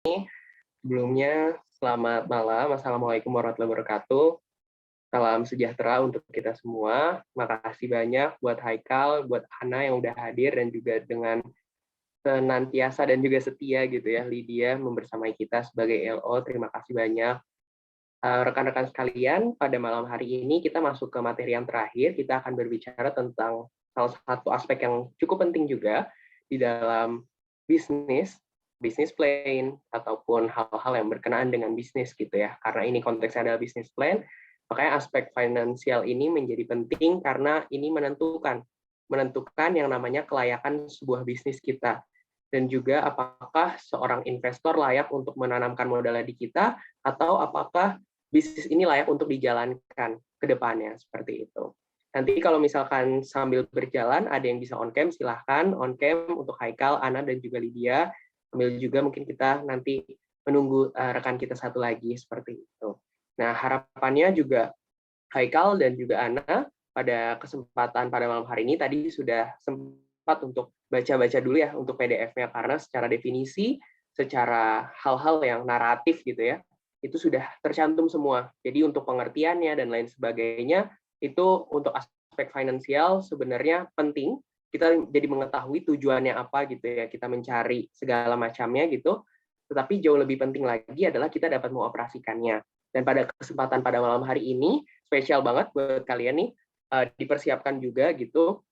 Sebelumnya, selamat malam. Assalamualaikum warahmatullahi wabarakatuh. Salam sejahtera untuk kita semua. Makasih banyak buat Haikal, buat Ana yang udah hadir, dan juga dengan senantiasa dan juga setia gitu ya, Lydia membersamai kita sebagai LO. Terima kasih banyak. Rekan-rekan sekalian, pada malam hari ini kita masuk ke materi yang terakhir. Kita akan berbicara tentang salah satu aspek yang cukup penting juga di dalam bisnis, bisnis plan, ataupun hal-hal yang berkenaan dengan bisnis gitu ya. Karena ini konteksnya adalah bisnis plan, makanya aspek finansial ini menjadi penting karena ini menentukan yang namanya kelayakan sebuah bisnis kita. Dan juga apakah seorang investor layak untuk menanamkan modalnya di kita, atau apakah bisnis ini layak untuk dijalankan ke depannya, seperti itu. Nanti kalau misalkan sambil berjalan, ada yang bisa on-cam, silahkan on-cam untuk Haikal, Ana, dan juga Lydia. Sambil juga mungkin kita nanti menunggu rekan kita satu lagi, seperti itu. Nah, harapannya juga Haikal dan juga Ana pada kesempatan pada malam hari ini tadi sudah sempat untuk baca-baca dulu ya untuk PDF-nya, karena secara definisi, secara hal-hal yang naratif gitu ya, itu sudah tercantum semua. Jadi untuk pengertiannya dan lain sebagainya, itu untuk aspek finansial sebenarnya penting. Kita jadi mengetahui tujuannya apa gitu ya, kita mencari segala macamnya gitu. Tetapi jauh lebih penting lagi adalah kita dapat mengoperasikannya. Dan pada kesempatan pada malam hari ini, spesial banget buat kalian nih, dipersiapkan juga gitu,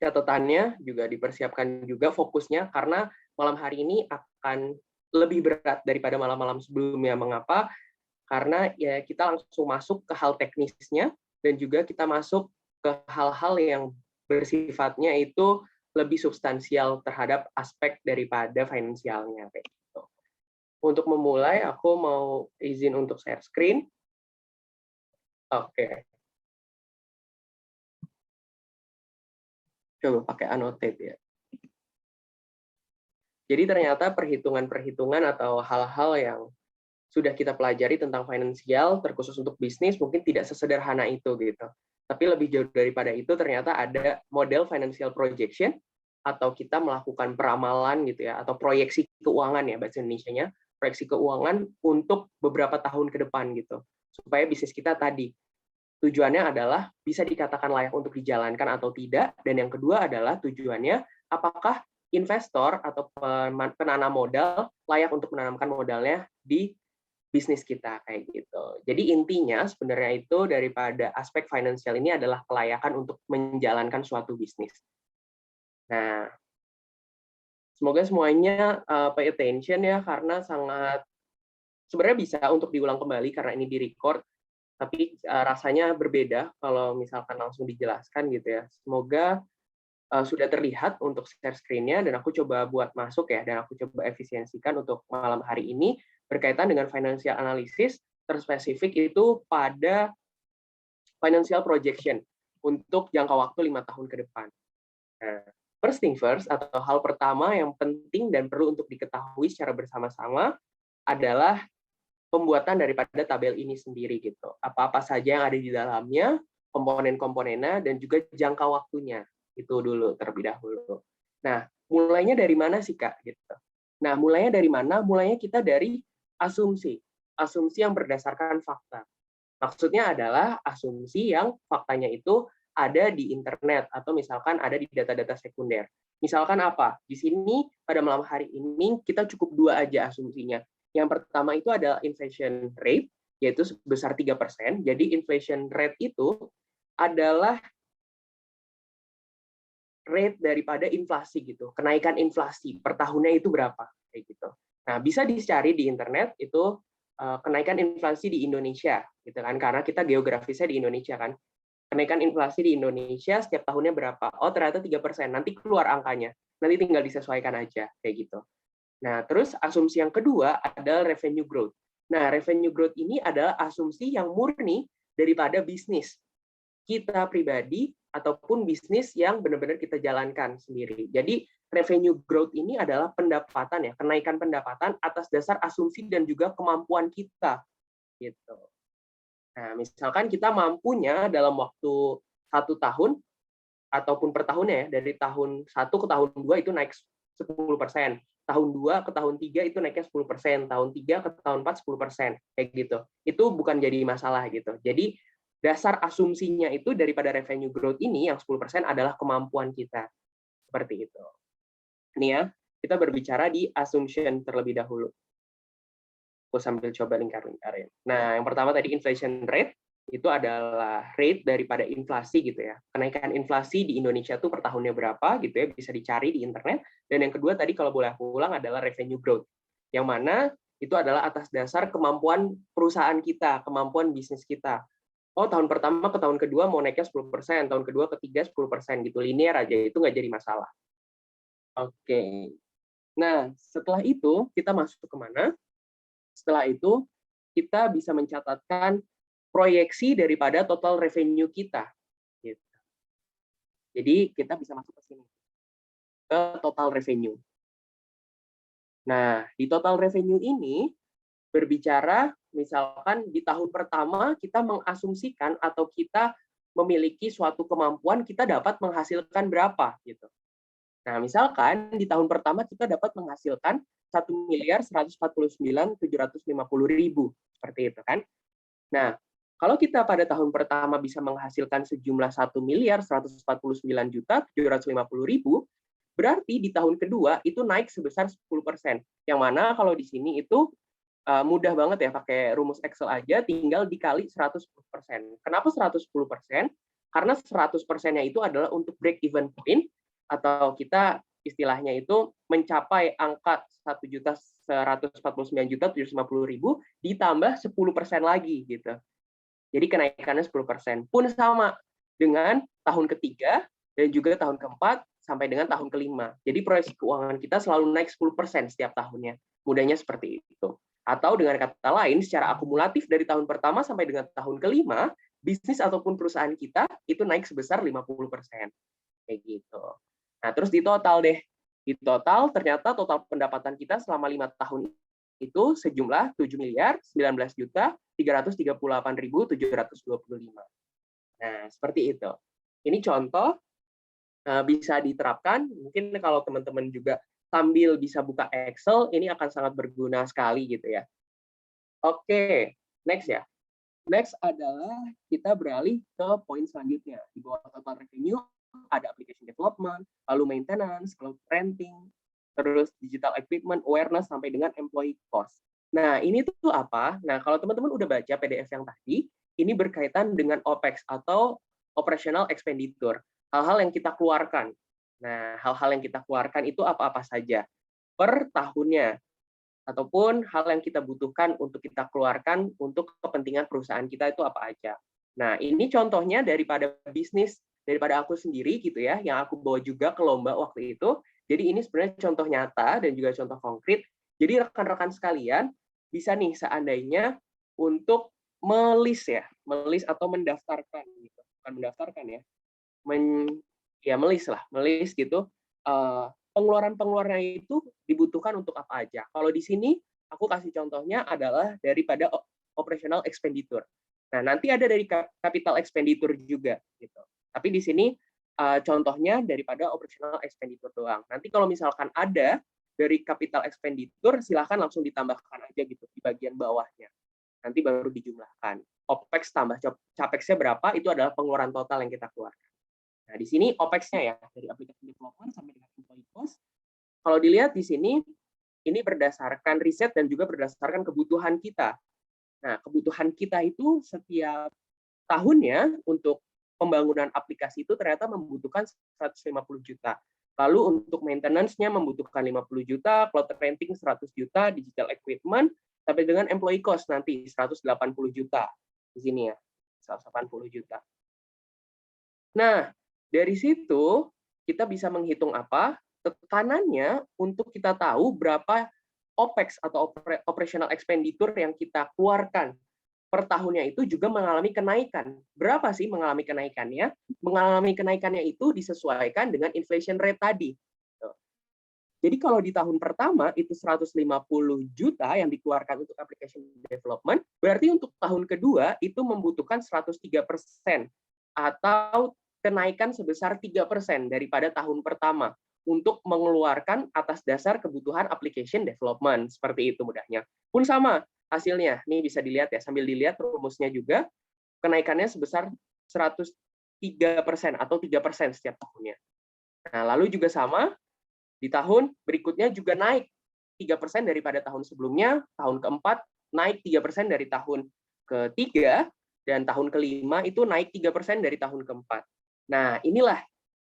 catatannya juga dipersiapkan juga fokusnya, karena malam hari ini akan lebih berat daripada malam-malam sebelumnya. Mengapa? Karena ya kita langsung masuk ke hal teknisnya, dan juga kita masuk ke hal-hal yang bersifatnya itu lebih substansial terhadap aspek daripada finansialnya. Kayak gitu. Untuk memulai, aku mau izin untuk share screen. Oke. Coba pakai annotate ya. Jadi ternyata perhitungan-perhitungan atau hal-hal yang sudah kita pelajari tentang finansial, terkhusus untuk bisnis, mungkin tidak sesederhana itu gitu. Tapi lebih jauh daripada itu, ternyata ada model financial projection, atau kita melakukan peramalan gitu ya, atau proyeksi keuangan ya bahasa Indonesianya, proyeksi keuangan untuk beberapa tahun ke depan gitu. Supaya bisnis kita tadi, tujuannya adalah bisa dikatakan layak untuk dijalankan atau tidak, dan yang kedua adalah tujuannya apakah investor atau penanam modal layak untuk menanamkan modalnya di bisnis kita kayak gitu. Jadi intinya sebenarnya itu daripada aspek finansial ini adalah kelayakan untuk menjalankan suatu bisnis. Nah, semoga semuanya pay attention ya, karena sangat sebenarnya bisa untuk diulang kembali karena ini di-record, tapi rasanya berbeda kalau misalkan langsung dijelaskan gitu ya. Semoga sudah terlihat untuk share screen-nya, dan aku coba buat masuk ya, dan aku coba efisiensikan untuk malam hari ini berkaitan dengan financial analysis, terspesifik itu pada financial projection untuk jangka waktu 5 tahun ke depan. Nah, first thing first, atau hal pertama yang penting dan perlu untuk diketahui secara bersama-sama adalah pembuatan daripada tabel ini sendiri gitu. Apa-apa saja yang ada di dalamnya, komponen-komponennya, dan juga jangka waktunya. Itu dulu terlebih dahulu. Nah, mulainya dari mana sih, Kak? Gitu. Nah, mulainya dari mana? Mulainya kita dari asumsi. Asumsi yang berdasarkan fakta. Maksudnya adalah asumsi yang faktanya itu ada di internet, atau misalkan ada di data-data sekunder. Misalkan apa? Di sini pada malam hari ini kita cukup dua aja asumsinya. Yang pertama itu adalah inflation rate, yaitu sebesar 3%. Jadi inflation rate itu adalah rate daripada inflasi gitu. Kenaikan inflasi per tahunnya itu berapa kayak gitu. Nah, bisa dicari di internet itu kenaikan inflasi di Indonesia gitu kan, karena kita geografisnya di Indonesia kan. Kenaikan inflasi di Indonesia setiap tahunnya berapa? Oh, ternyata 3%. Nanti keluar angkanya. Nanti tinggal disesuaikan aja kayak gitu. Nah, terus asumsi yang kedua adalah revenue growth. Nah, revenue growth ini adalah asumsi yang murni daripada bisnis kita pribadi ataupun bisnis yang benar-benar kita jalankan sendiri. Jadi, revenue growth ini adalah pendapatan ya, kenaikan pendapatan atas dasar asumsi dan juga kemampuan kita gitu. Nah, misalkan kita mampunya dalam waktu 1 tahun ataupun per tahunnya ya, dari tahun 1 ke tahun 2 itu naik 10%. tahun 2 ke tahun 3 itu naiknya 10%, tahun 3 ke tahun 4 10%, kayak gitu. Itu bukan jadi masalah gitu. Jadi dasar asumsinya itu daripada revenue growth ini yang 10% adalah kemampuan kita. Seperti itu. Ini ya, kita berbicara di assumption terlebih dahulu. Aku sambil coba lingkar-lingkarin. Nah, yang pertama tadi inflation rate, itu adalah rate daripada inflasi gitu ya. Kenaikan inflasi di Indonesia tuh per tahunnya berapa gitu ya, bisa dicari di internet. Dan yang kedua tadi kalau boleh aku ulang adalah revenue growth. Yang mana itu adalah atas dasar kemampuan perusahaan kita, kemampuan bisnis kita. Oh, tahun pertama ke tahun kedua mau naiknya 10%, tahun kedua ketiga 10% gitu, linear aja, itu nggak jadi masalah. Oke. Nah, setelah itu kita masuk ke mana? Setelah itu kita bisa mencatatkan proyeksi daripada total revenue kita. Gitu. Jadi kita bisa masuk ke sini, ke total revenue. Nah, di total revenue ini berbicara misalkan di tahun pertama kita mengasumsikan atau kita memiliki suatu kemampuan kita dapat menghasilkan berapa gitu. Nah, misalkan di tahun pertama kita dapat menghasilkan 1.149.750.000 seperti itu kan. Nah, kalau kita pada tahun pertama bisa menghasilkan sejumlah 1.149.750.000, berarti di tahun kedua itu naik sebesar 10%. Yang mana kalau di sini itu mudah banget ya, pakai rumus Excel aja, tinggal dikali 110%. Kenapa 110%? Karena 100%-nya itu adalah untuk break even point, atau kita istilahnya itu mencapai angka 1.149.750.000 ditambah 10% lagi gitu. Jadi kenaikannya 10%. Pun sama dengan tahun ketiga dan juga tahun keempat sampai dengan tahun kelima. Jadi proyeksi keuangan kita selalu naik 10% setiap tahunnya. Mudahnya seperti itu. Atau dengan kata lain, secara akumulatif dari tahun pertama sampai dengan tahun kelima, bisnis ataupun perusahaan kita itu naik sebesar 50%. Kayak gitu. Nah, terus di total deh. Di total, ternyata total pendapatan kita selama 5 tahun itu sejumlah 7.019.338.725. Nah, seperti itu. Ini contoh bisa diterapkan. Mungkin kalau teman-teman juga sambil bisa buka Excel, ini akan sangat berguna sekali gitu ya. Oke, next ya. Next adalah kita beralih ke poin selanjutnya. Di bawah total revenue ada application development, lalu maintenance, lalu renting, terus digital equipment, awareness, sampai dengan employee cost. Nah, ini tuh apa? Nah, kalau teman-teman udah baca PDF yang tadi, ini berkaitan dengan OPEX atau operational expenditure, hal-hal yang kita keluarkan. Nah, hal-hal yang kita keluarkan itu apa-apa saja per tahunnya, ataupun hal yang kita butuhkan untuk kita keluarkan untuk kepentingan perusahaan kita itu apa aja. Nah, ini contohnya daripada bisnis, daripada aku sendiri gitu ya, yang aku bawa juga ke lomba waktu itu. Jadi ini sebenarnya contoh nyata dan juga contoh konkret. Jadi rekan-rekan sekalian bisa nih seandainya untuk melis atau mendaftarkan gitu. Bukan mendaftarkan ya. Melis lah, melis gitu. Pengeluaran-pengeluarannya itu dibutuhkan untuk apa aja. Kalau di sini aku kasih contohnya adalah daripada operational expenditure. Nah, nanti ada dari capital expenditure juga gitu. Tapi di sini contohnya daripada operational expenditure doang. Nanti kalau misalkan ada dari capital expenditure, silahkan langsung ditambahkan aja gitu di bagian bawahnya. Nanti baru dijumlahkan. OPEX tambah CAPEX-nya berapa, itu adalah pengeluaran total yang kita keluarkan. Nah, di sini OPEX-nya ya, dari application development sampai dengan employee cost. Kalau dilihat di sini, ini berdasarkan riset dan juga berdasarkan kebutuhan kita. Nah, kebutuhan kita itu setiap tahunnya untuk pembangunan aplikasi itu ternyata membutuhkan 150 juta. Lalu untuk maintenance-nya membutuhkan 50 juta, cloud renting 100 juta, digital equipment, sampai dengan employee cost nanti 180 juta. Di sini ya, 180 juta. Nah, dari situ kita bisa menghitung apa? Tekanannya untuk kita tahu berapa OPEX atau operational expenditure yang kita keluarkan per tahunnya itu juga mengalami kenaikan. Berapa sih mengalami kenaikannya? Mengalami kenaikannya itu disesuaikan dengan inflation rate tadi. Jadi kalau di tahun pertama itu 150 juta yang dikeluarkan untuk application development, berarti untuk tahun kedua itu membutuhkan 103%, atau kenaikan sebesar 3% daripada tahun pertama untuk mengeluarkan atas dasar kebutuhan application development. Seperti itu mudahnya. Pun sama hasilnya. Nih bisa dilihat ya, sambil dilihat rumusnya juga, kenaikannya sebesar 103% atau 3% setiap tahunnya. Nah, lalu juga sama, di tahun berikutnya juga naik 3% daripada tahun sebelumnya, tahun keempat naik 3% dari tahun ketiga, dan tahun kelima itu naik 3% dari tahun keempat. Nah, inilah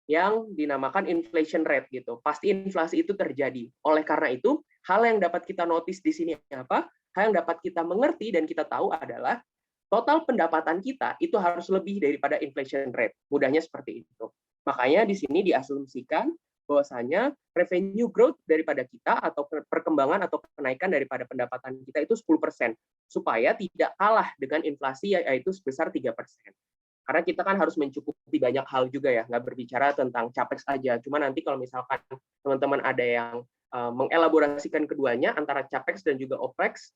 yang dinamakan inflation rate gitu. Pasti inflasi itu terjadi. Oleh karena itu, hal yang dapat kita notice di sini apa? Hal yang dapat kita mengerti dan kita tahu adalah total pendapatan kita itu harus lebih daripada inflation rate. Mudahnya seperti itu. Makanya di sini diasumsikan bahwasanya revenue growth daripada kita atau perkembangan atau kenaikan daripada pendapatan kita itu 10%, supaya tidak kalah dengan inflasi yaitu sebesar 3%. Karena kita kan harus mencukupi banyak hal juga ya, nggak berbicara tentang capex aja. Cuma nanti kalau misalkan teman-teman ada yang mengelaborasikan keduanya antara capex dan juga opex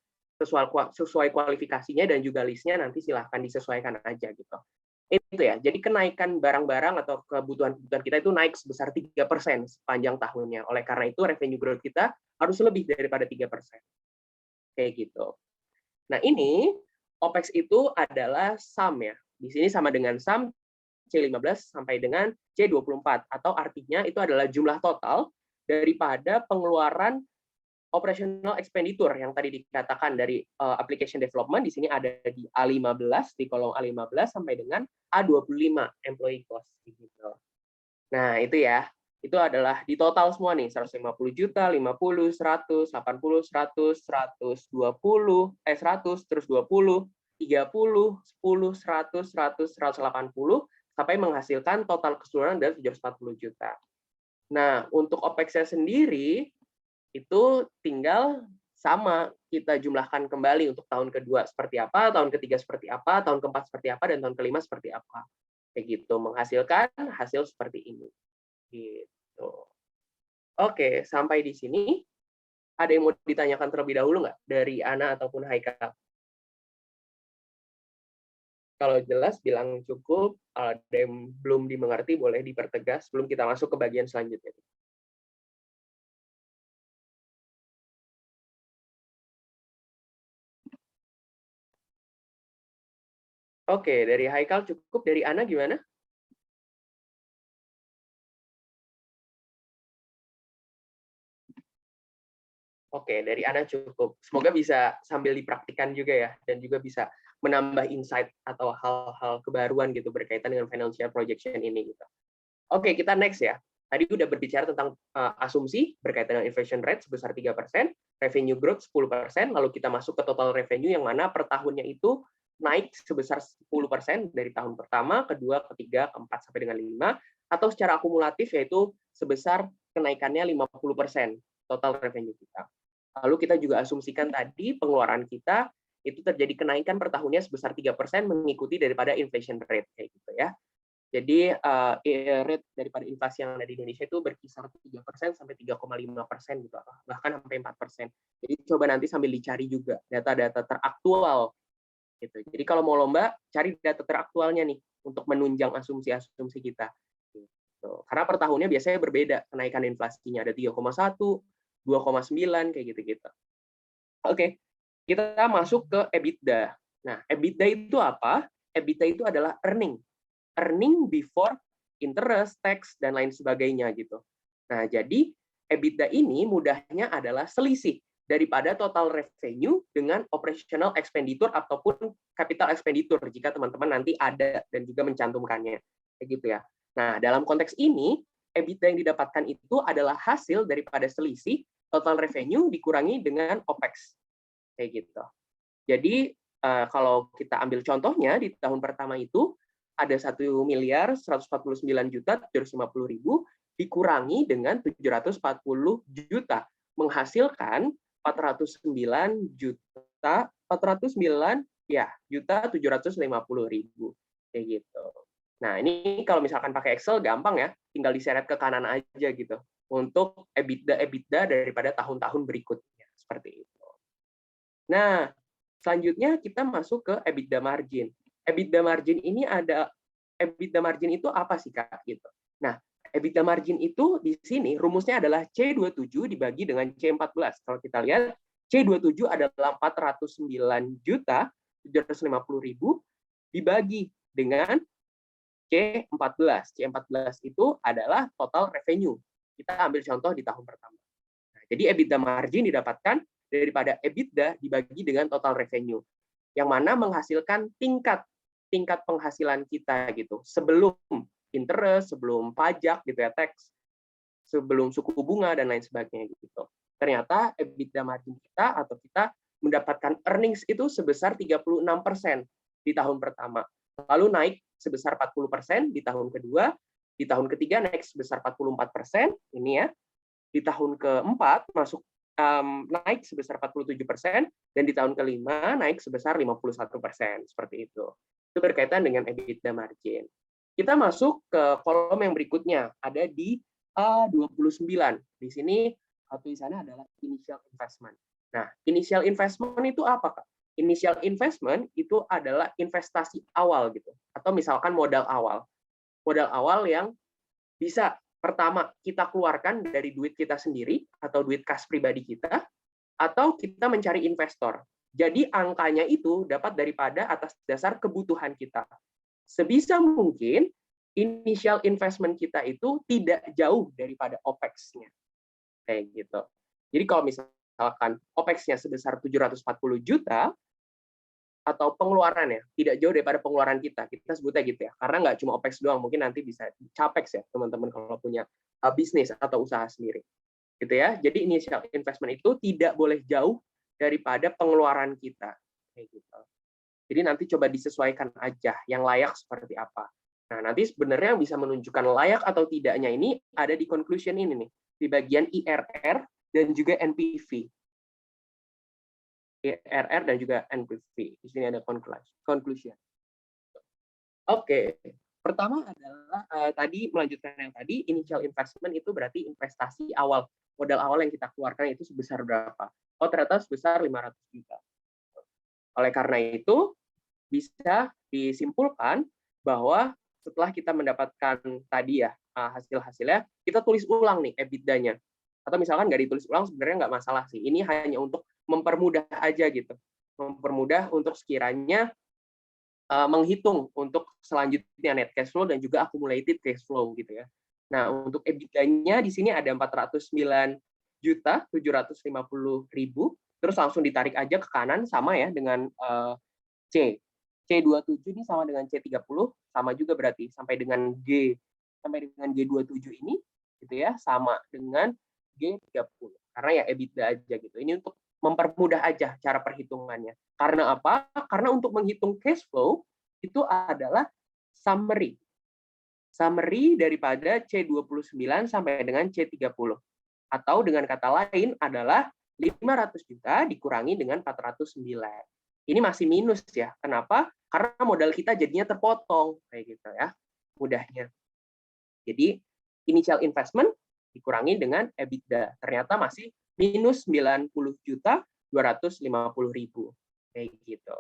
sesuai kualifikasinya dan juga listnya, nanti silahkan disesuaikan aja gitu. Itu ya. Jadi kenaikan barang-barang atau kebutuhan-kebutuhan kita itu naik sebesar 3% sepanjang tahunnya. Oleh karena itu revenue growth kita harus lebih daripada 3%. Kayak gitu. Nah, ini OPEX itu adalah sum ya. Di sini sama dengan sum C15 sampai dengan C24, atau artinya itu adalah jumlah total daripada pengeluaran operational expenditure yang tadi dikatakan dari application development. Di sini ada di A15, di kolom A15 sampai dengan A25, employee cost gitu. Nah, itu ya. Itu adalah di total semua nih, 150 juta, 50, 100, 80, 100, 120, 100, terus 20, 30, 10, 100, 100, 180, sampai menghasilkan total keseluruhan dari 740 juta. Nah, untuk OPEX-nya sendiri, itu tinggal sama kita jumlahkan kembali untuk tahun kedua seperti apa, tahun ketiga seperti apa, tahun keempat seperti apa, dan tahun kelima seperti apa. Kayak gitu, menghasilkan hasil seperti ini. Gitu. Oke, sampai di sini. Ada yang mau ditanyakan terlebih dahulu nggak dari Ana ataupun Haikal? Kalau jelas bilang cukup, ada yang belum dimengerti boleh dipertegas sebelum kita masuk ke bagian selanjutnya. Oke, dari Haikal cukup, dari Ana gimana? Oke, dari Ana cukup. Semoga bisa sambil dipraktikkan juga ya, dan juga bisa menambah insight atau hal-hal kebaruan gitu berkaitan dengan financial projection ini gitu. Oke, kita next ya. Tadi udah berbicara tentang asumsi berkaitan dengan inflation rate sebesar 3%, revenue growth 10%, lalu kita masuk ke total revenue yang mana per tahunnya itu naik sebesar 10% dari tahun pertama, kedua, ketiga, keempat, sampai dengan 5, atau secara akumulatif yaitu sebesar kenaikannya 50% total revenue kita. Lalu kita juga asumsikan tadi pengeluaran kita itu terjadi kenaikan per tahunnya sebesar 3% mengikuti daripada inflation rate kayak gitu ya. Jadi rate daripada inflasi yang ada di Indonesia itu berkisar 3% sampai 3,5% gitu, bahkan sampai 4%. Jadi coba nanti sambil dicari juga data-data teraktual gitu. Jadi kalau mau lomba, cari data teraktualnya nih untuk menunjang asumsi-asumsi kita. Gitu. Karena per tahunnya biasanya berbeda kenaikan inflasinya, ada 3,1, 2,9 kayak gitu-gitu. Oke, kita masuk ke EBITDA. Nah, EBITDA itu apa? EBITDA itu adalah earning before interest, tax, dan lain sebagainya gitu. Nah, jadi EBITDA ini mudahnya adalah selisih daripada total revenue dengan operational expenditure ataupun capital expenditure jika teman-teman nanti ada dan juga mencantumkannya. Kayak gitu ya. Nah, dalam konteks ini, EBITDA yang didapatkan itu adalah hasil daripada selisih total revenue dikurangi dengan OPEX. Kayak gitu. Jadi, kalau kita ambil contohnya, di tahun pertama itu, ada 1.149.750.000 dikurangi dengan 740 juta, menghasilkan 409 juta 750.000 kayak gitu. Nah, ini kalau misalkan pakai Excel gampang ya, tinggal diseret ke kanan aja gitu untuk EBITDA daripada tahun-tahun berikutnya seperti itu. Nah, selanjutnya kita masuk ke EBITDA margin. EBITDA margin ini ada, EBITDA margin itu apa sih Kak gitu. Nah, EBITDA margin itu di sini rumusnya adalah C27 dibagi dengan C14. Kalau kita lihat, C27 adalah 409.750.000 dibagi dengan C14. C14 itu adalah total revenue. Kita ambil contoh di tahun pertama. Nah, jadi EBITDA margin didapatkan daripada EBITDA dibagi dengan total revenue, yang mana menghasilkan tingkat penghasilan kita gitu sebelum interest, sebelum pajak gitu ya, tax, sebelum suku bunga dan lain sebagainya gitu. Ternyata EBITDA margin kita atau kita mendapatkan earnings itu sebesar 36% di tahun pertama. Lalu naik sebesar 40% di tahun kedua, di tahun ketiga naik sebesar 44%, ini ya. Di tahun keempat naik sebesar 47%, dan di tahun kelima naik sebesar 51%, seperti itu. Itu berkaitan dengan EBITDA margin. Kita masuk ke kolom yang berikutnya, ada di A29. Di sini tulisannya adalah initial investment. Nah, initial investment itu apa, Kak? Initial investment itu adalah investasi awal gitu, atau misalkan modal awal. Modal awal yang bisa pertama kita keluarkan dari duit kita sendiri atau duit kas pribadi kita, atau kita mencari investor. Jadi angkanya itu dapat daripada atas dasar kebutuhan kita. Sebisa mungkin initial investment kita itu tidak jauh daripada OPEX-nya. Kayak gitu. Jadi kalau misalkan OPEX-nya sebesar 740 juta, atau pengeluarannya tidak jauh daripada pengeluaran kita sebutnya gitu ya, karena nggak cuma OPEX doang, mungkin nanti bisa capex ya teman-teman kalau punya bisnis atau usaha sendiri gitu ya. Jadi initial investment itu tidak boleh jauh daripada pengeluaran kita kayak gitu. Jadi nanti coba disesuaikan aja yang layak seperti apa. Nah, nanti sebenarnya yang bisa menunjukkan layak atau tidaknya ini ada di conclusion ini nih, di bagian IRR dan juga NPV. IRR dan juga NPV. Di sini ada conclusion. Oke. Pertama adalah tadi melanjutkan yang tadi, initial investment itu berarti investasi awal, modal awal yang kita keluarkan itu sebesar berapa? Oh, ternyata sebesar 500 juta. Oleh karena itu, bisa disimpulkan bahwa setelah kita mendapatkan tadi ya hasil-hasilnya, kita tulis ulang nih EBITDA-nya. Atau misalkan nggak ditulis ulang sebenarnya nggak masalah sih. Ini hanya untuk mempermudah aja gitu. Mempermudah untuk sekiranya menghitung untuk selanjutnya net cash flow dan juga accumulated cash flow gitu ya. Nah, untuk EBITDA-nya di sini ada 409.750.000, terus langsung ditarik aja ke kanan sama ya dengan C. C27 ini sama dengan C30, sama juga berarti sampai dengan G27 ini gitu ya, sama dengan G30. Karena ya EBITDA aja gitu. Ini untuk mempermudah aja cara perhitungannya. Karena apa? Karena untuk menghitung cash flow itu adalah summary. Summary daripada C29 sampai dengan C30. Atau dengan kata lain adalah 500 juta dikurangi dengan 409. Ini masih minus ya. Kenapa? Karena modal kita jadinya terpotong kayak gitu ya. Mudahnya. Jadi initial investment dikurangi dengan EBITDA. Ternyata masih minus 90.250.000 kayak gitu.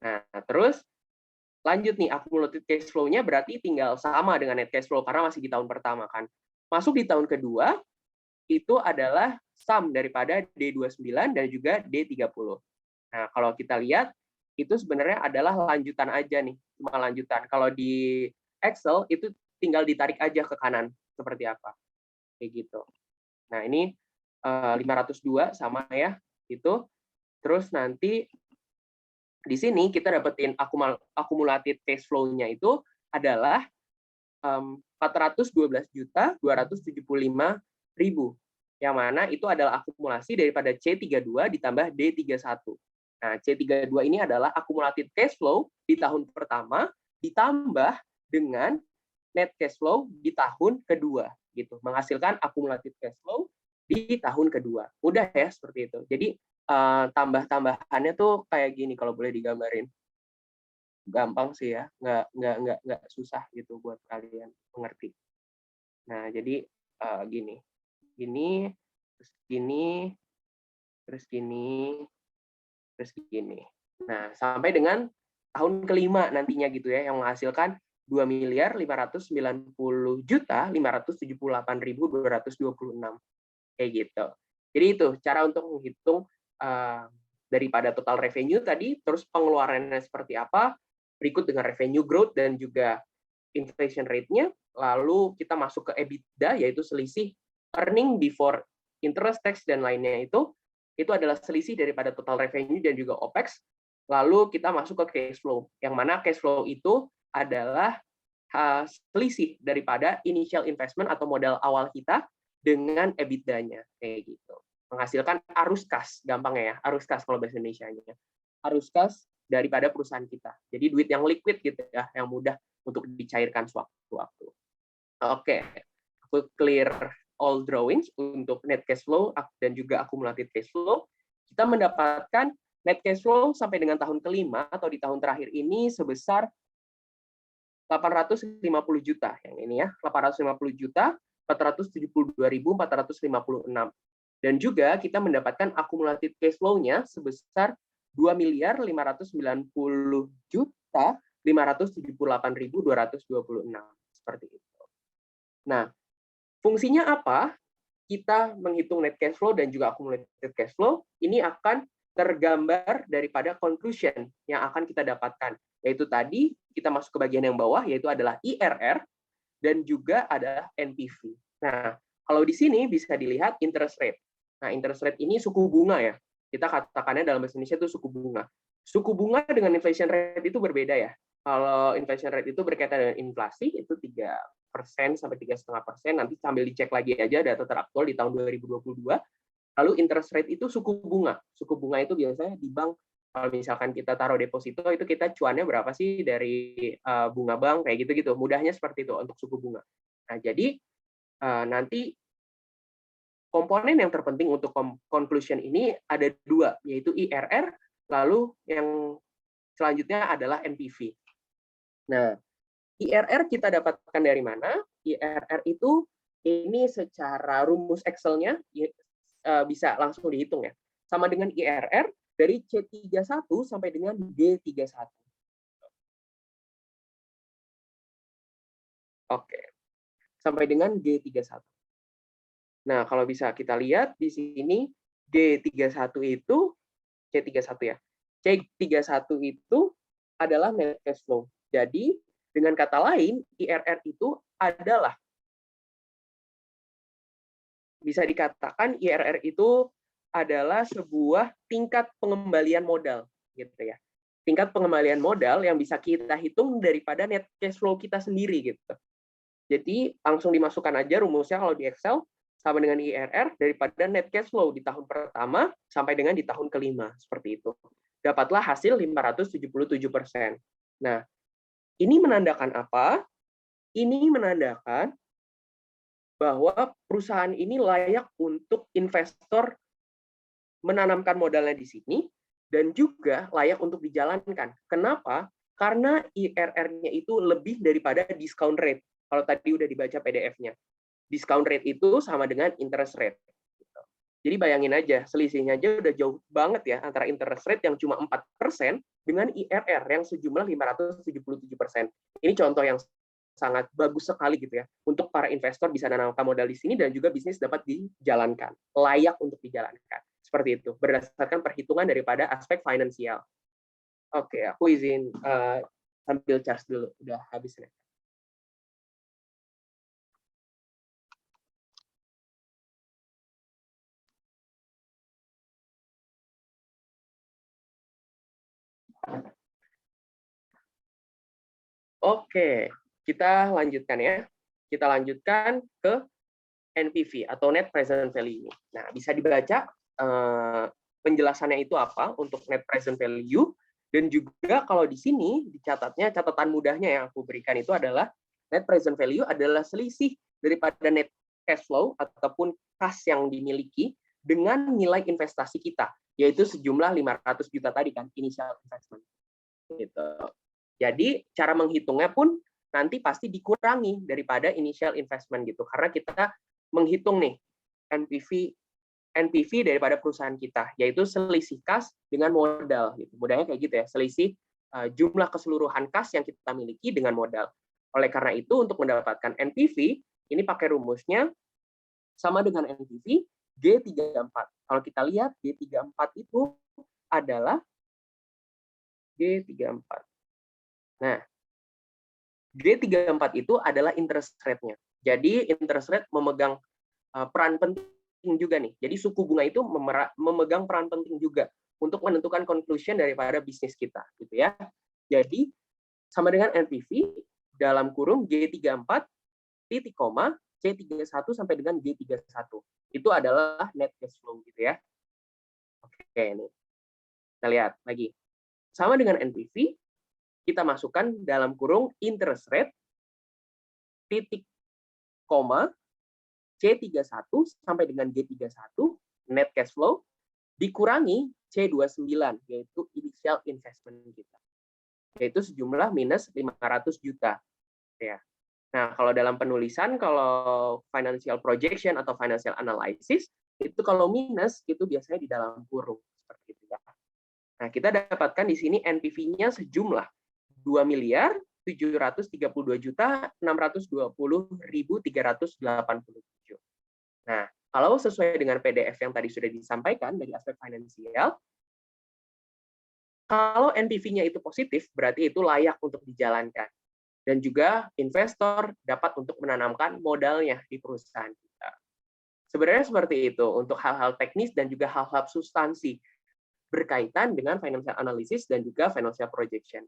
Nah, terus lanjut nih accumulated cash flow-nya berarti tinggal sama dengan net cash flow karena masih di tahun pertama kan. Masuk di tahun kedua itu adalah sum daripada D29 dan juga D30. Nah, kalau kita lihat itu sebenarnya adalah lanjutan aja nih, cuma lanjutan. Kalau di Excel itu tinggal ditarik aja ke kanan seperti apa. Kayak gitu. Nah, ini 502 sama ya, itu. Terus nanti di sini kita dapetin accumulated cash flow-nya itu adalah 412.275.000, yang mana itu adalah akumulasi daripada C32 ditambah D31. Nah, C32 ini adalah accumulated cash flow di tahun pertama ditambah dengan net cash flow di tahun kedua gitu, menghasilkan accumulated cash flow di tahun kedua. Mudah ya seperti itu. Jadi tambah-tambahannya tuh kayak gini kalau boleh digambarin. Gampang sih ya, nggak susah gitu buat kalian mengerti. Nah, jadi gini, terus gini, terus gini, terus gini. Nah, sampai dengan tahun kelima nantinya gitu ya, yang menghasilkan 2.590.578.226 kayak gitu. Jadi itu cara untuk menghitung daripada total revenue tadi, terus pengeluarannya seperti apa, berikut dengan revenue growth dan juga inflation rate-nya, lalu kita masuk ke EBITDA, yaitu selisih earning before interest, tax, dan lainnya itu adalah selisih daripada total revenue dan juga OPEX, lalu kita masuk ke cash flow, yang mana cash flow itu adalah selisih daripada initial investment atau modal awal kita dengan EBITDA-nya, kayak gitu. Menghasilkan arus kas, gampangnya ya, arus kas kalau bahasa Indonesia-nya. Arus kas daripada perusahaan kita. Jadi duit yang liquid gitu ya, yang mudah untuk dicairkan sewaktu-waktu. Oke, aku clear all drawings untuk net cash flow dan juga accumulated cash flow. Kita mendapatkan net cash flow sampai dengan tahun kelima atau di tahun terakhir ini sebesar 850 juta. Yang ini ya, 850 juta 472.456. Dan juga kita mendapatkan accumulated cash flow-nya sebesar 2.590.578.226 seperti itu. Nah, fungsinya apa? Kita menghitung net cash flow dan juga accumulated cash flow, ini akan tergambar daripada conclusion yang akan kita dapatkan. Yaitu tadi kita masuk ke bagian yang bawah, yaitu adalah IRR dan juga ada NPV. Nah, kalau di sini bisa dilihat interest rate. Nah, interest rate ini suku bunga ya. Kita katakannya dalam bahasa Indonesia itu suku bunga. Suku bunga dengan inflation rate itu berbeda ya. Kalau inflation rate itu berkaitan dengan inflasi, itu 3% sampai 3,5%. Nanti sambil dicek lagi aja data teraktual di tahun 2022. Lalu interest rate itu suku bunga. Suku bunga itu biasanya di bank, kalau misalkan kita taruh deposito, itu kita cuannya berapa sih dari bunga bank, kayak gitu-gitu. Mudahnya seperti itu untuk suku bunga. Nah, jadi nanti komponen yang terpenting untuk conclusion ini ada dua, yaitu IRR, lalu yang selanjutnya adalah NPV. Nah, IRR kita dapatkan dari mana? IRR itu ini secara rumus Excel-nya bisa langsung dihitung ya. Sama dengan IRR dari C31 sampai dengan D31. Oke. Sampai dengan D31. Nah, kalau bisa kita lihat di sini D31 itu C31 ya. C31 itu adalah net cash flow. Jadi, dengan kata lain, IRR itu adalah bisa dikatakan IRR itu adalah sebuah tingkat pengembalian modal gitu ya. Tingkat pengembalian modal yang bisa kita hitung daripada net cash flow kita sendiri gitu. Jadi, langsung dimasukkan aja rumusnya kalau di Excel sama dengan IRR daripada net cash flow di tahun pertama sampai dengan di tahun kelima, seperti itu. Dapatlah hasil 577%. Nah, ini menandakan apa? Ini menandakan bahwa perusahaan ini layak untuk investor menanamkan modalnya di sini dan juga layak untuk dijalankan. Kenapa? Karena IRR-nya itu lebih daripada discount rate. Kalau tadi udah dibaca PDF-nya. Discount rate itu sama dengan interest rate. Jadi bayangin aja, selisihnya aja udah jauh banget ya antara interest rate yang cuma 4% dengan IRR yang sejumlah 577%. Ini contoh yang sangat bagus sekali gitu ya, untuk para investor bisa menanamkan modal di sini dan juga bisnis dapat dijalankan, layak untuk dijalankan. Seperti itu, berdasarkan perhitungan daripada aspek finansial. Oke, aku izin sambil charge dulu, udah habis nih. Oke, kita lanjutkan ya. Kita lanjutkan ke NPV atau Net Present Value. Nah, bisa dibaca penjelasannya itu apa untuk Net Present Value, dan juga kalau di sini dicatatnya, catatan mudahnya yang aku berikan itu adalah Net Present Value adalah selisih daripada net cash flow ataupun kas yang dimiliki dengan nilai investasi kita, yaitu sejumlah 500 juta tadi kan, initial investment. Gitu. Jadi cara menghitungnya pun nanti pasti dikurangi daripada initial investment gitu, karena kita menghitung nih NPV daripada perusahaan kita, yaitu selisih kas dengan modal gitu. Mudahnya kayak gitu ya, selisih jumlah keseluruhan kas yang kita miliki dengan modal. Oleh karena itu, untuk mendapatkan NPV, ini pakai rumusnya sama dengan NPV G34. Kalau kita lihat, G34 itu adalah G34. Nah, G34 itu adalah interest rate-nya. Jadi, interest rate memegang peran penting juga nih. Jadi, suku bunga itu memegang peran penting juga untuk menentukan conclusion daripada bisnis kita, gitu ya. Jadi, sama dengan NPV dalam kurung G34 titik koma C31 sampai dengan G31. Itu adalah net cash flow gitu ya. Oke, ini. Kita lihat lagi. Sama dengan NPV, kita masukkan dalam kurung interest rate titik koma C31 sampai dengan G31 net cash flow dikurangi C29 yaitu initial investment kita. Yaitu sejumlah minus 500 juta ya. Nah, kalau dalam penulisan, kalau financial projection atau financial analysis, itu kalau minus, itu biasanya di dalam kurung. Seperti itu ya. Nah, kita dapatkan di sini NPV-nya sejumlah 2.732.620.387. Nah, kalau sesuai dengan PDF yang tadi sudah disampaikan dari aspek finansial, kalau NPV-nya itu positif, berarti itu layak untuk dijalankan. Dan juga investor dapat untuk menanamkan modalnya di perusahaan kita. Sebenarnya seperti itu untuk hal-hal teknis dan juga hal-hal substansi berkaitan dengan financial analysis dan juga financial projection.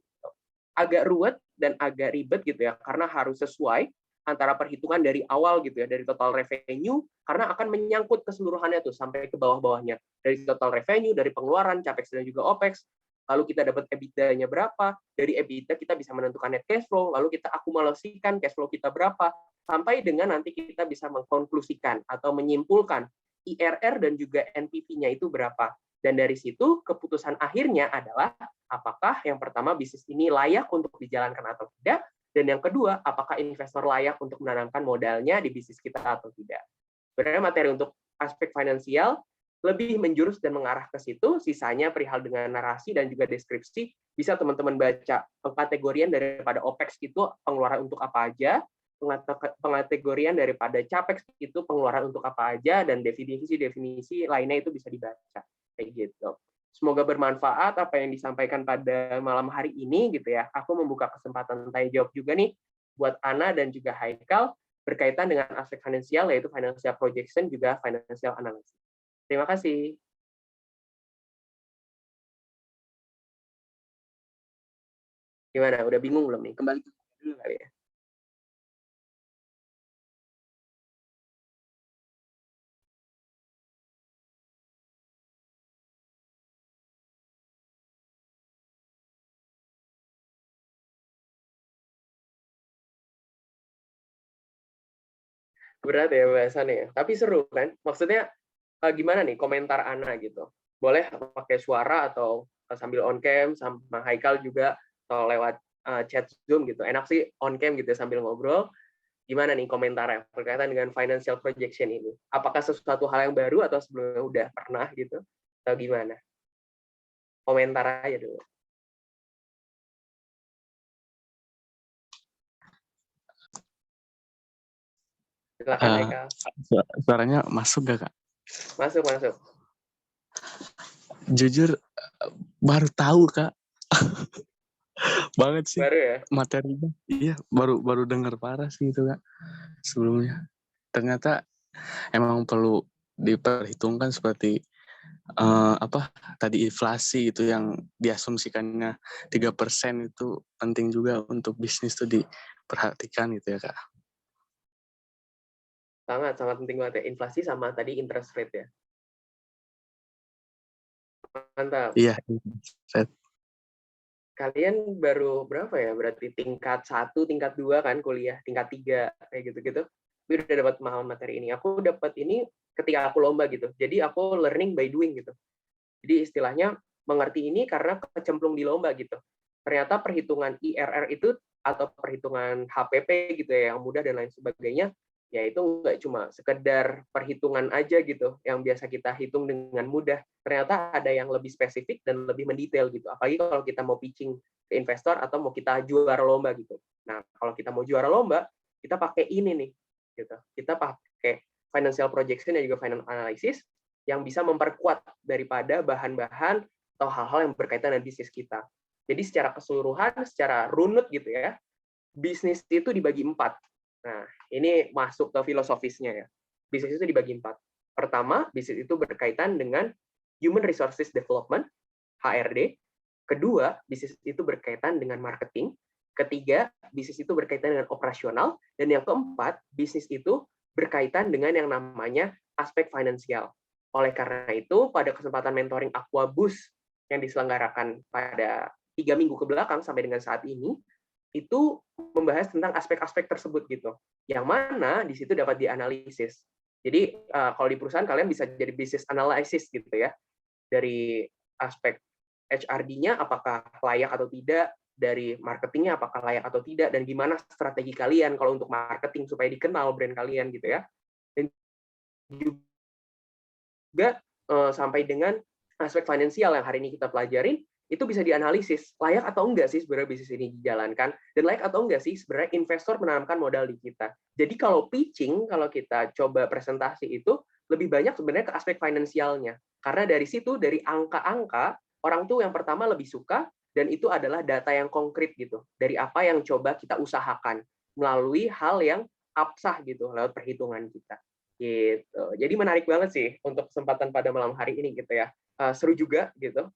Agak ruwet dan agak ribet gitu ya, karena harus sesuai antara perhitungan dari awal gitu ya, dari total revenue, karena akan menyangkut keseluruhannya tuh sampai ke bawah-bawahnya. Dari total revenue, dari pengeluaran, capex dan juga opex, lalu kita dapat EBITDA-nya berapa, dari EBITDA kita bisa menentukan net cash flow, lalu kita akumulasikan cash flow kita berapa, sampai dengan nanti kita bisa mengkonklusikan atau menyimpulkan IRR dan juga NPV-nya itu berapa. Dan dari situ keputusan akhirnya adalah apakah yang pertama bisnis ini layak untuk dijalankan atau tidak, dan yang kedua apakah investor layak untuk menanamkan modalnya di bisnis kita atau tidak. Sebenarnya materi untuk aspek finansial lebih menjurus dan mengarah ke situ, sisanya perihal dengan narasi dan juga deskripsi, bisa teman-teman baca pengkategorian daripada OPEX itu pengeluaran untuk apa aja, pengkategorian daripada CAPEX itu pengeluaran untuk apa aja, dan definisi-definisi lainnya itu bisa dibaca. Kayak gitu. Semoga bermanfaat apa yang disampaikan pada malam hari ini gitu ya. Aku membuka kesempatan tanya jawab juga nih buat Ana dan juga Haikal berkaitan dengan aspek finansial yaitu financial projection juga financial analysis. Terima kasih. Gimana? Udah bingung belum nih? Kembali dulu kali ya. Berat ya bahasannya ya. Tapi seru kan? Maksudnya gimana nih komentar Ana gitu? Boleh pakai suara atau sambil on cam sama Haikal juga atau lewat chat Zoom gitu. Enak sih on cam gitu sambil ngobrol. Gimana nih komentarnya berkaitan dengan financial projection ini? Apakah sesuatu hal yang baru atau sebelumnya udah pernah gitu? Atau gimana? Komentar aja dulu. Silakan Haikal. Suaranya masuk gak, Kak? Masuk, masuk. Jujur baru tahu, Kak. Banget sih Baru ya? materinya. Iya, baru dengar parah sih itu, Kak. Sebelumnya. Ternyata emang perlu diperhitungkan seperti tadi inflasi itu yang diasumsikannya 3% itu penting juga untuk bisnis itu diperhatikan gitu ya, Kak. Sangat penting banget ya. Inflasi sama tadi interest rate ya. Mantap. Iya. Kalian baru berapa ya? Berarti tingkat 1, tingkat 2 kan kuliah, tingkat 3 kayak gitu-gitu. Tapi udah dapat pemahaman materi ini. Aku dapat ini ketika aku lomba gitu. Jadi aku learning by doing gitu. Jadi istilahnya mengerti ini karena kecemplung di lomba gitu. Ternyata perhitungan IRR itu atau perhitungan HPP gitu ya, yang mudah dan lain sebagainya, ya itu nggak cuma sekedar perhitungan aja gitu yang biasa kita hitung dengan mudah. Ternyata ada yang lebih spesifik dan lebih mendetail gitu. Apalagi kalau kita mau pitching ke investor atau mau kita juara lomba gitu. Nah, kalau kita mau juara lomba, kita pakai ini nih gitu. Kita pakai financial projection dan juga financial analysis yang bisa memperkuat daripada bahan-bahan atau hal-hal yang berkaitan dengan bisnis kita. Jadi secara keseluruhan, secara runut gitu ya, bisnis itu dibagi 4. Nah, ini masuk ke filosofisnya ya. Bisnis itu dibagi 4. Pertama, bisnis itu berkaitan dengan Human Resources Development, HRD. Kedua, bisnis itu berkaitan dengan marketing. Ketiga, bisnis itu berkaitan dengan operasional. Dan yang keempat, bisnis itu berkaitan dengan yang namanya aspek finansial. Oleh karena itu, pada kesempatan mentoring Aquabus yang diselenggarakan pada 3 minggu ke belakang sampai dengan saat ini, itu membahas tentang aspek-aspek tersebut gitu. Yang mana di situ dapat dianalisis. Jadi kalau di perusahaan kalian bisa jadi business analysis gitu ya. Dari aspek HRD-nya apakah layak atau tidak, dari marketingnya apakah layak atau tidak, dan gimana strategi kalian kalau untuk marketing supaya dikenal brand kalian gitu ya. Dan juga sampai dengan aspek finansial yang hari ini kita pelajarin, itu bisa dianalisis layak atau enggak sih sebenarnya bisnis ini dijalankan, dan layak atau enggak sih sebenarnya investor menanamkan modal di kita. Jadi kalau pitching, kalau kita coba presentasi itu lebih banyak sebenarnya ke aspek finansialnya, karena dari situ, dari angka-angka, orang tuh yang pertama lebih suka, dan itu adalah data yang konkret gitu, dari apa yang coba kita usahakan melalui hal yang absah gitu lewat perhitungan kita gitu. Jadi menarik banget sih untuk kesempatan pada malam hari ini gitu ya. Seru juga gitu.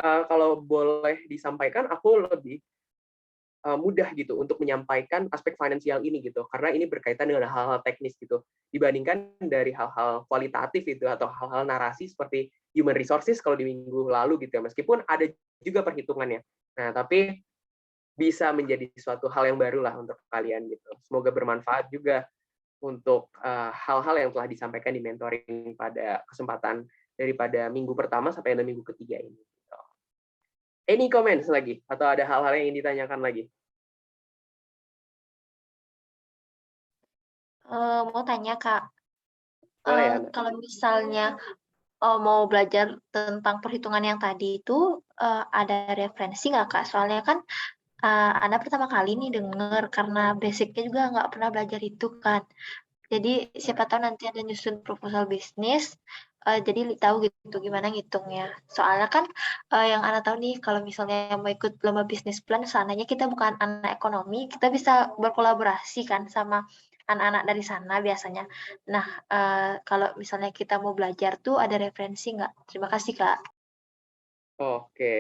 Kalau boleh disampaikan, aku lebih mudah gitu untuk menyampaikan aspek finansial ini gitu, karena ini berkaitan dengan hal-hal teknis gitu, dibandingkan dari hal-hal kualitatif itu atau hal-hal narasi seperti human resources kalau di minggu lalu gitu ya, meskipun ada juga perhitungannya. Nah, tapi bisa menjadi suatu hal yang baru lah untuk kalian gitu. Semoga bermanfaat juga untuk hal-hal yang telah disampaikan di mentoring pada kesempatan daripada minggu pertama sampai dengan minggu ketiga ini. Any comments lagi? Atau ada hal-hal yang ingin ditanyakan lagi? Mau tanya, Kak. Boleh ya? Kalau misalnya mau belajar tentang perhitungan yang tadi itu, ada referensi nggak, Kak? Soalnya kan Anda pertama kali nih denger, karena basic-nya juga nggak pernah belajar itu kan. Jadi siapa tahu nanti ada nyusun proposal bisnis, jadi tahu gitu gimana ngitungnya. Soalnya kan yang Ana tahu nih, kalau misalnya mau ikut lomba bisnis plan, seandainya kita bukan anak ekonomi, kita bisa berkolaborasi kan sama anak-anak dari sana biasanya. Nah, kalau misalnya kita mau belajar tuh ada referensi nggak? Terima kasih, Kak. Oke.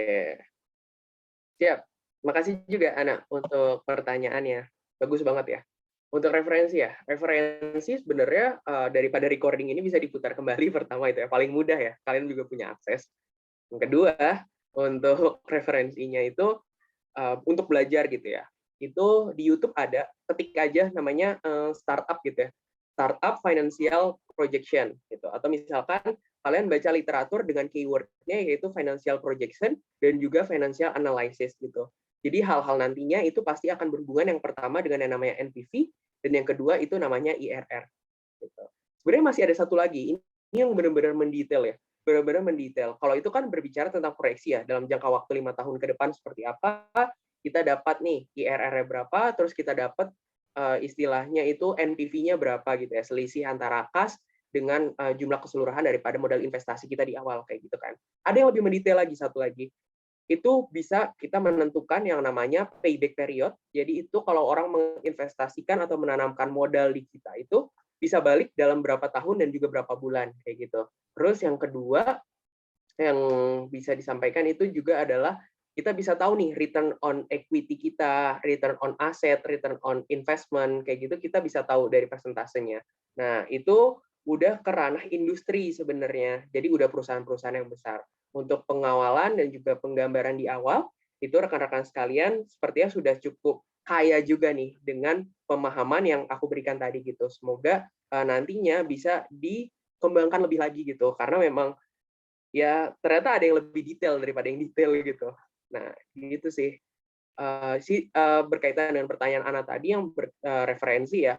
Siap. Makasih juga, Ana, untuk pertanyaannya. Bagus banget ya. Untuk referensi sebenarnya daripada recording ini bisa diputar kembali pertama itu ya, paling mudah ya, kalian juga punya akses. Yang kedua, untuk referensinya itu untuk belajar gitu ya, itu di YouTube ada, ketik aja namanya startup gitu ya, startup financial projection gitu, atau misalkan kalian baca literatur dengan keywordnya yaitu financial projection dan juga financial analysis gitu. Jadi hal-hal nantinya itu pasti akan berhubungan yang pertama dengan yang namanya NPV, dan yang kedua itu namanya IRR. Gitu. Sebenarnya masih ada satu lagi, ini yang benar-benar mendetail ya, benar-benar mendetail. Kalau itu kan berbicara tentang proyeksi ya, dalam jangka waktu 5 tahun ke depan seperti apa, kita dapat nih IRR-nya berapa, terus kita dapat istilahnya itu NPV-nya berapa gitu ya, selisih antara kas dengan jumlah keseluruhan daripada modal investasi kita di awal kayak gitu kan. Ada yang lebih mendetail lagi, satu lagi. Itu bisa kita menentukan yang namanya payback period. Jadi itu kalau orang menginvestasikan atau menanamkan modal di kita itu bisa balik dalam berapa tahun dan juga berapa bulan kayak gitu. Terus yang kedua yang bisa disampaikan itu juga adalah kita bisa tahu nih return on equity kita, return on asset, return on investment kayak gitu kita bisa tahu dari persentasenya. Nah, itu udah ke ranah industri sebenarnya. Jadi udah perusahaan-perusahaan yang besar. Untuk pengawalan dan juga penggambaran di awal, itu rekan-rekan sekalian sepertinya sudah cukup kaya juga nih dengan pemahaman yang aku berikan tadi gitu. Semoga nantinya bisa dikembangkan lebih lagi gitu, karena memang ya ternyata ada yang lebih detail daripada yang detail gitu. Nah, gitu sih. Berkaitan dengan pertanyaan Ana tadi yang referensi ya,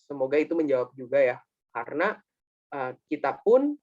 semoga itu menjawab juga ya. Karena kita pun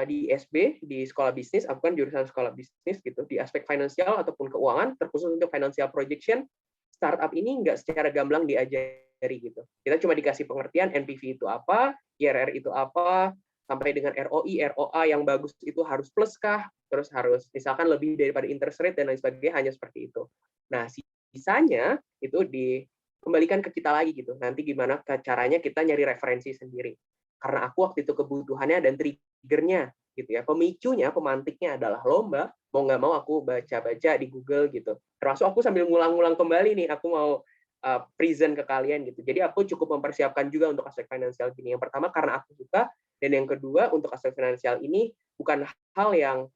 di SB, di sekolah bisnis, aku kan jurusan sekolah bisnis gitu, di aspek finansial ataupun keuangan, terkhusus untuk financial projection, startup ini nggak secara gamblang diajari gitu. Kita cuma dikasih pengertian NPV itu apa, IRR itu apa, sampai dengan ROI, ROA yang bagus itu harus plus kah, terus harus misalkan lebih daripada interest rate dan lain sebagainya, hanya seperti itu. Nah, sisanya itu dikembalikan ke kita lagi gitu. Nanti gimana caranya kita nyari referensi sendiri. Karena aku waktu itu kebutuhannya dan triggernya gitu ya, pemicunya, pemantiknya adalah lomba, mau nggak mau aku baca-baca di Google gitu. Termasuk aku sambil ngulang-ngulang kembali nih, aku mau present ke kalian gitu. Jadi aku cukup mempersiapkan juga untuk aspek finansial gini. Yang pertama karena aku suka, dan yang kedua untuk aspek finansial ini bukan hal yang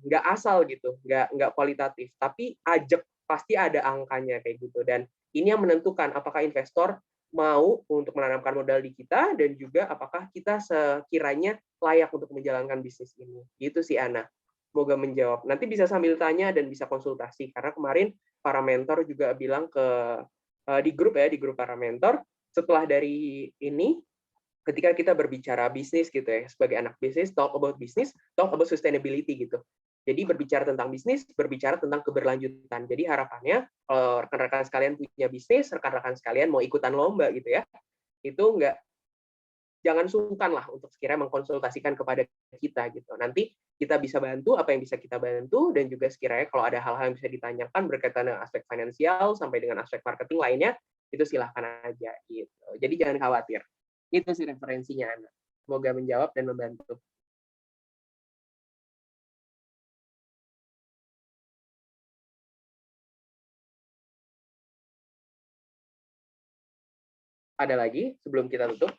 nggak asal gitu, nggak kualitatif, tapi ajak, pasti ada angkanya kayak gitu. Dan ini yang menentukan apakah investor mau untuk menanamkan modal di kita dan juga apakah kita sekiranya layak untuk menjalankan bisnis ini. Gitu sih Ana. Semoga menjawab. Nanti bisa sambil tanya dan bisa konsultasi karena kemarin para mentor juga bilang di grup ya, di grup para mentor, setelah dari ini ketika kita berbicara bisnis gitu ya, sebagai anak bisnis, talk about business, talk about sustainability gitu. Jadi berbicara tentang bisnis, berbicara tentang keberlanjutan. Jadi harapannya kalau rekan-rekan sekalian punya bisnis, rekan-rekan sekalian mau ikutan lomba gitu ya, itu jangan sungkan lah untuk sekiranya mengkonsultasikan kepada kita gitu. Nanti kita bisa bantu apa yang bisa kita bantu, dan juga sekiranya kalau ada hal-hal yang bisa ditanyakan berkaitan dengan aspek finansial sampai dengan aspek marketing lainnya, itu silahkan aja gitu. Jadi jangan khawatir. Itu sih referensinya Ana. Semoga menjawab dan membantu. Ada lagi sebelum kita tutup?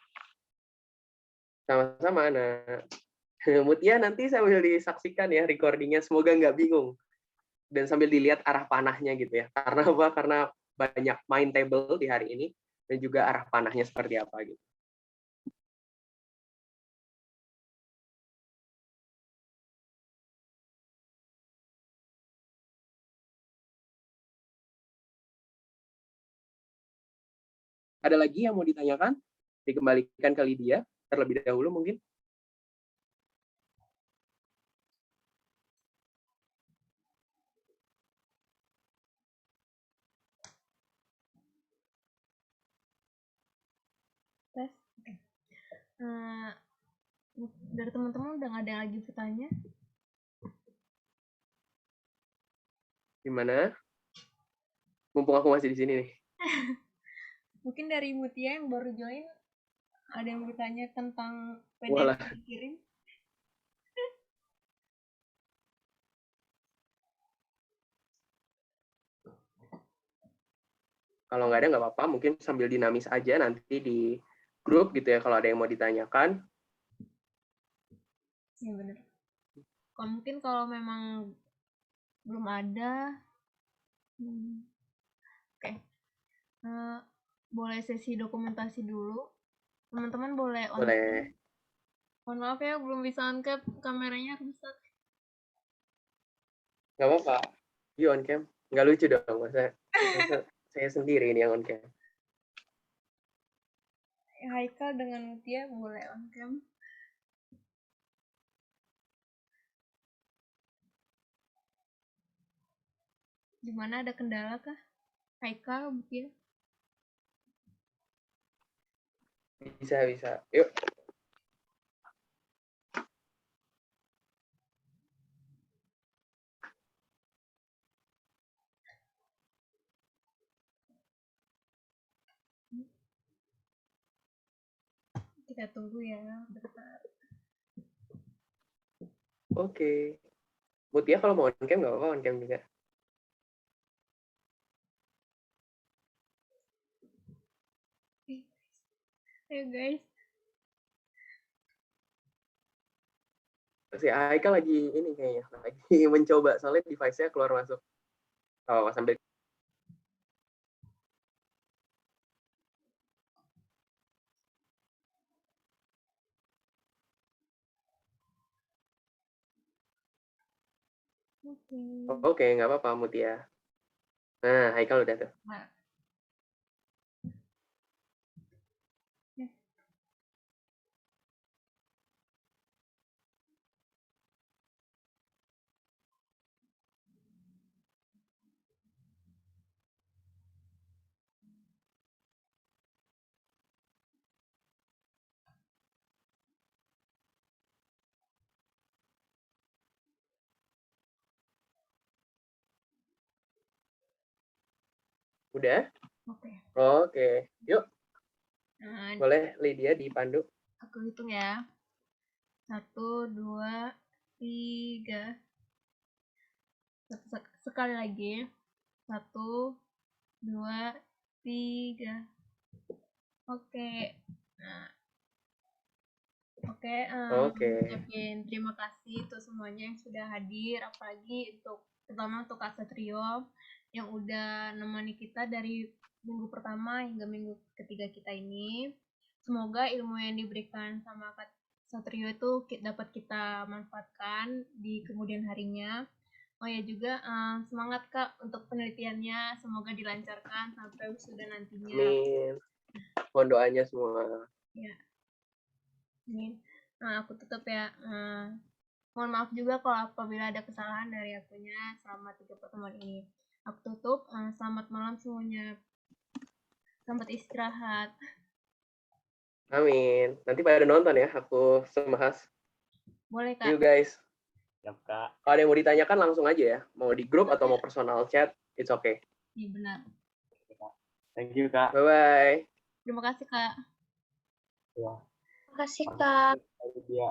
Sama-sama, Ana. Mutia nanti sambil disaksikan ya recordingnya, semoga nggak bingung. Dan sambil dilihat arah panahnya gitu ya. Karena apa? Karena banyak main table di hari ini, dan juga arah panahnya seperti apa gitu. Ada lagi yang mau ditanyakan? Dikembalikan ke Lydia terlebih dahulu mungkin. Tes. Oke. Dari teman-teman udah nggak ada lagi bertanya? Gimana? Mumpung aku masih di sini nih. Mungkin dari Mutia yang baru join, ada yang bertanya tentang PDF Walah. yang dikirim? Kalau nggak ada nggak apa-apa, mungkin sambil dinamis aja nanti di grup gitu ya, kalau ada yang mau ditanyakan. Ya benar. Mungkin kalau memang belum ada, oke. Boleh sesi dokumentasi dulu. Teman-teman boleh on cam. Boleh. Mohon maaf ya, belum bisa on cam, kameranya rusak. Nggak apa-apa. You on cam. Nggak lucu dong, masa saya sendiri ini yang on cam. Haikal dengan Mutia boleh on cam. Gimana, ada kendala kah? Haikal, Mutia? Bisa. Yuk. Kita tunggu ya, bentar. Oke. Mutia kalau mau on cam nggak apa-apa, on cam juga. Ayo guys. Si Aika lagi ini kayaknya, lagi mencoba, soalnya device-nya keluar masuk. Oh, sambil. Oke, nggak apa-apa Mutia. Nah, Haikal udah tuh. Nah. Udah? Oke. Oke. Yuk, Nah, boleh Lydia dipandu. aku hitung ya. 1, 2, 3. Sekali lagi. 1, 2, 3. Oke. Nah, oke, Oke. ucapin terima kasih untuk semuanya yang sudah hadir, apalagi terutama untuk Kak Satrio yang udah nemani kita dari minggu pertama hingga minggu ketiga kita ini. Semoga ilmu yang diberikan sama Kak Satrio itu dapat kita manfaatkan di kemudian harinya. Oh ya juga semangat Kak untuk penelitiannya, semoga dilancarkan sampai wisuda nantinya. Amin. Mohon doanya semua. Ya. Amin. Nah, aku tutup ya. Mohon maaf juga kalau apabila ada kesalahan dari akunya selama 3 pertemuan ini. Aku tutup. Selamat malam semuanya. Selamat istirahat. Amin. Nanti pada nonton ya, aku semahas. Boleh, See you Kak. guys. Siap, Kak. Kalau ada yang mau ditanyakan langsung aja ya. Mau di grup atau mau personal chat, it's okay. Iya, benar. Thank you, Kak. Bye-bye. Terima kasih, Kak. Ya. Terima kasih, Kak. Dia.